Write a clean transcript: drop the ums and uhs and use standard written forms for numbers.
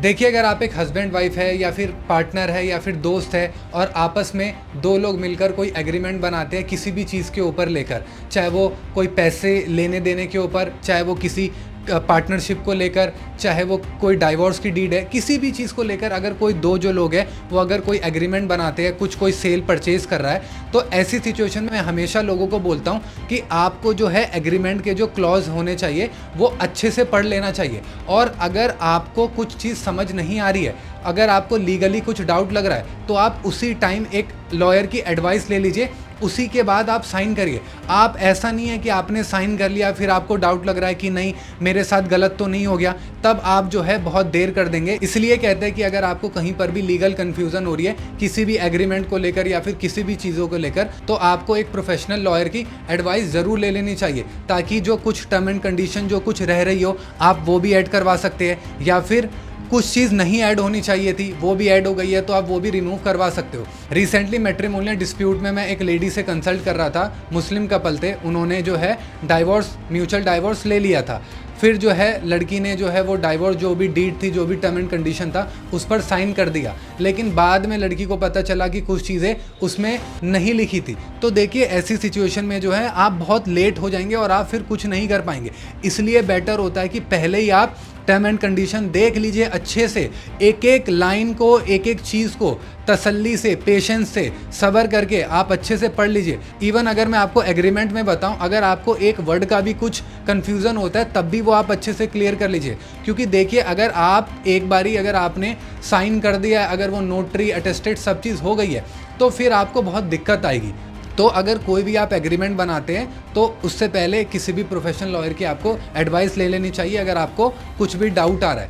देखिए, अगर आप एक हस्बैंड वाइफ है या फिर पार्टनर है या फिर दोस्त है और आपस में दो लोग मिलकर कोई एग्रीमेंट बनाते हैं किसी भी चीज़ के ऊपर लेकर, चाहे वो कोई पैसे लेने देने के ऊपर, चाहे वो किसी पार्टनरशिप को लेकर, चाहे वो कोई डाइवोर्स की डीड है, किसी भी चीज़ को लेकर अगर कोई दो जो लोग हैं वो अगर कोई एग्रीमेंट बनाते हैं, कुछ कोई सेल परचेज़ कर रहा है, तो ऐसी सिचुएशन में मैं हमेशा लोगों को बोलता हूँ कि आपको जो है एग्रीमेंट के जो क्लॉज होने चाहिए वो अच्छे से पढ़ लेना चाहिए। और अगर आपको कुछ चीज़ समझ नहीं आ रही है, अगर आपको लीगली कुछ डाउट लग रहा है, तो आप उसी टाइम एक लॉयर की एडवाइस ले लीजिए, उसी के बाद आप साइन करिए। आप ऐसा नहीं है कि आपने साइन कर लिया फिर आपको डाउट लग रहा है कि नहीं मेरे साथ गलत तो नहीं हो गया, तब आप जो है बहुत देर कर देंगे। इसलिए कहते हैं कि अगर आपको कहीं पर भी लीगल कन्फ्यूज़न हो रही है किसी भी एग्रीमेंट को लेकर या फिर किसी भी चीज़ों को लेकर, तो आपको एक प्रोफेशनल लॉयर की एडवाइस ज़रूर ले लेनी चाहिए, ताकि जो कुछ टर्म एंड कंडीशन जो कुछ रह रही हो आप वो भी ऐड करवा सकते हैं, या फिर कुछ चीज़ नहीं ऐड होनी चाहिए थी वो भी ऐड हो गई है तो आप वो भी रिमूव करवा सकते हो। रिसेंटली मैट्रिमोनियल डिस्प्यूट में मैं एक लेडी से कंसल्ट कर रहा था, मुस्लिम कपल थे, उन्होंने जो है म्यूचुअल डाइवोर्स ले लिया था। फिर जो है लड़की ने जो है वो डाइवोर्स जो भी डीड थी, जो भी टर्म एंड कंडीशन था, उस पर साइन कर दिया, लेकिन बाद में लड़की को पता चला कि कुछ चीज़ें उसमें नहीं लिखी थी। तो देखिए, ऐसी सिचुएशन में जो है आप बहुत लेट हो जाएंगे और आप फिर कुछ नहीं कर पाएंगे। इसलिए बेटर होता है कि पहले ही आप टर्म एंड कंडीशन देख लीजिए अच्छे से, एक एक लाइन को, एक एक चीज़ को तसल्ली से, पेशेंस से, सब्र करके आप अच्छे से पढ़ लीजिए। इवन अगर मैं आपको एग्रीमेंट में बताऊं, अगर आपको एक वर्ड का भी कुछ कन्फ्यूज़न होता है तब भी वो आप अच्छे से क्लियर कर लीजिए। क्योंकि देखिए, अगर आप एक बारी अगर आपने साइन कर दिया है, अगर वो नोटरी अटेस्टेड सब चीज़ हो गई है, तो फिर आपको बहुत दिक्कत आएगी। तो अगर कोई भी आप एग्रीमेंट बनाते हैं तो उससे पहले किसी भी प्रोफेशनल लॉयर की आपको एडवाइस ले लेनी चाहिए, अगर आपको कुछ भी डाउट आ रहा है।